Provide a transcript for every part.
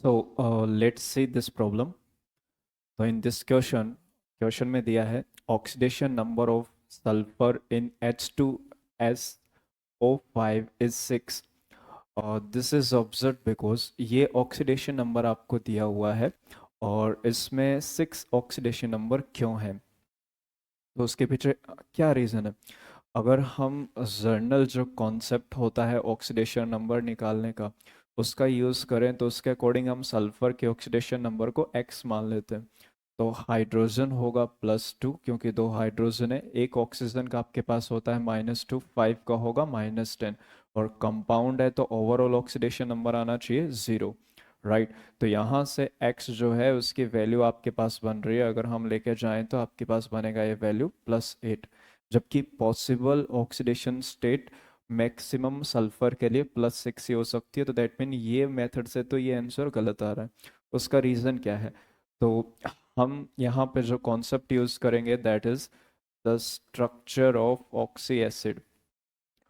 So let's see this problem. So in this question में दिया है oxidation number of sulfur in H2SO5 is 6. This is observed because ये oxidation number आपको दिया हुआ है और इसमें 6 ऑक्सीडेशन नंबर क्यों है, तो उसके पीछे क्या रीज़न है। अगर हम जर्नल जो कॉन्सेप्ट होता है ऑक्सीडेशन नंबर निकालने का उसका यूज़ करें तो उसके अकॉर्डिंग हम सल्फर के ऑक्सीडेशन नंबर को x मान लेते हैं। तो हाइड्रोजन होगा +2 क्योंकि दो हाइड्रोजन है, एक ऑक्सीजन का आपके पास होता है -2, 5 का होगा -10 और कंपाउंड है तो ओवरऑल ऑक्सीडेशन नंबर आना चाहिए 0। राइट, तो यहाँ से x जो है उसकी वैल्यू आपके पास बन रही है, अगर हम लेके जाएं तो आपके पास बनेगा ये वैल्यू +8, जबकि possible oxidation state maximum sulphur के लिए +6 ही हो सकती है। तो दैट मीन ये मेथड से तो ये आंसर गलत आ रहा है। उसका रीज़न क्या है, तो हम यहाँ पे जो कॉन्सेप्ट यूज़ करेंगे that is the structure of oxy acid.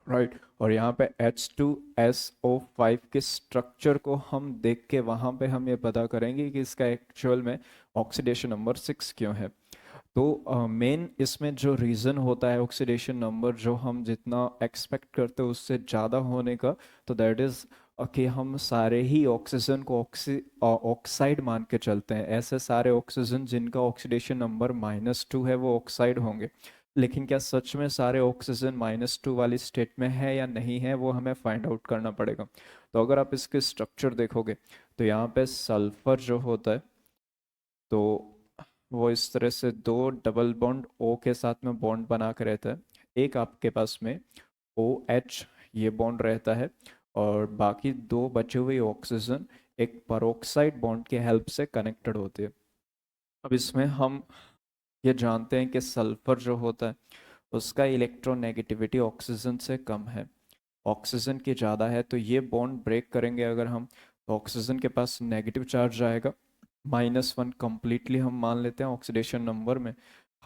Right, और यहाँ पे H2SO5 के स्ट्रक्चर को हम देख के वहाँ पे हम ये पता करेंगे कि इसका एक्चुअल में ऑक्सीडेशन नंबर 6 क्यों है। तो मेन इसमें जो रीज़न होता है ऑक्सीडेशन नंबर जो हम जितना एक्सपेक्ट करते हैं उससे ज़्यादा होने का, तो दैट इज़ कि हम सारे ही ऑक्सीजन को ऑक्साइड मान के चलते हैं। ऐसे सारे ऑक्सीजन जिनका ऑक्सीडेशन नंबर -2 है वो ऑक्साइड होंगे, लेकिन क्या सच में सारे ऑक्सीजन -2 वाली स्टेट में है या नहीं है वो हमें फाइंड आउट करना पड़ेगा। तो अगर आप इसके स्ट्रक्चर देखोगे तो यहाँ पे सल्फर जो होता है तो वो इस तरह से दो डबल बॉन्ड O के साथ में बॉन्ड बना के रहता है। एक आपके पास में OH ये बॉन्ड रहता है और बाकी दो बचे हुए ऑक्सीजन एक पेरोक्साइड बॉन्ड के हेल्प से कनेक्टेड होते हैं। अब इसमें हम ये जानते हैं कि सल्फर जो होता है उसका इलेक्ट्रोनेगेटिविटी ऑक्सीजन से कम है, ऑक्सीजन की ज़्यादा है, तो ये बॉन्ड ब्रेक करेंगे अगर हम तो ऑक्सीजन के पास नेगेटिव चार्ज आएगा -1 कंप्लीटली हम मान लेते हैं ऑक्सीडेशन नंबर में।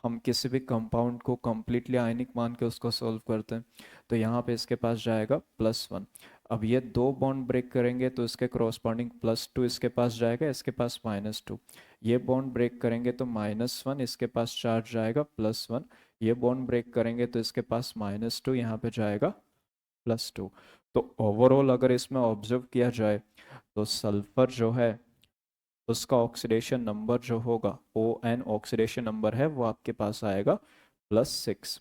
हम किसी भी कंपाउंड को कंप्लीटली आयनिक मान के उसको सॉल्व करते हैं, तो यहाँ पे इसके पास जाएगा +1। अब ये दो बॉन्ड ब्रेक करेंगे तो इसके क्रॉसपॉन्डिंग +2 इसके पास जाएगा, इसके पास -2। ये बॉन्ड ब्रेक करेंगे तो -1 इसके पास चार्ज जाएगा +1। ये बॉन्ड ब्रेक करेंगे तो इसके पास -2 यहाँ पे जाएगा +2। तो ओवरऑल अगर इसमें ऑब्जर्व किया जाए तो सल्फर जो है उसका ऑक्सीडेशन नंबर जो होगा ON ऑक्सीडेशन नंबर है वो आपके पास आएगा +6।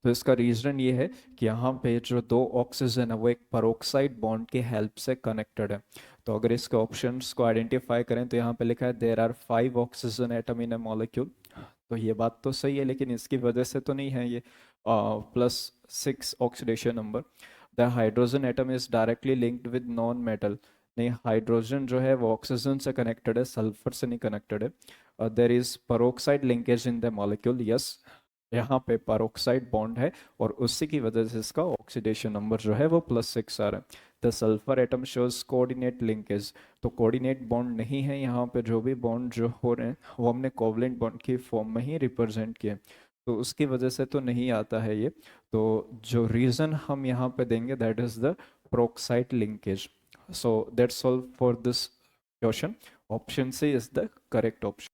तो इसका रीज़न ये है कि यहाँ पे जो दो ऑक्सीजन है वो एक पेरोक्साइड बॉन्ड की हेल्प से कनेक्टेड है। तो अगर इसके ऑप्शंस को आइडेंटिफाई करें तो यहाँ पे लिखा है there are 5 oxygen atom in a molecule. तो ये बात तो सही है, लेकिन इसकी वजह से तो नहीं है ये +6 oxidation number. The hydrogen atom is directly linked with non metal. नहीं, हाइड्रोजन जो है वो ऑक्सीजन से कनेक्टेड है, सल्फर से नहीं कनेक्टेड है। There is peroxide linkage in the molecule, yes, यहाँ पे पेरोक्साइड बॉन्ड है और उसी की वजह से इसका ऑक्सीडेशन नंबर जो है वो +6 आ रहा है। The sulphur atom shows coordinate linkage. तो कोऑर्डिनेट बॉन्ड नहीं है यहाँ पे, जो भी बॉन्ड जो हो रहे हैं वो हमने कोवलेंट बॉन्ड की फॉर्म में ही रिप्रेजेंट किए, तो उसकी वजह से तो नहीं आता है ये। तो जो रीज़न हम यहाँ पे देंगे that is the peroxide linkage. So that's all for this question. Option C is the correct option.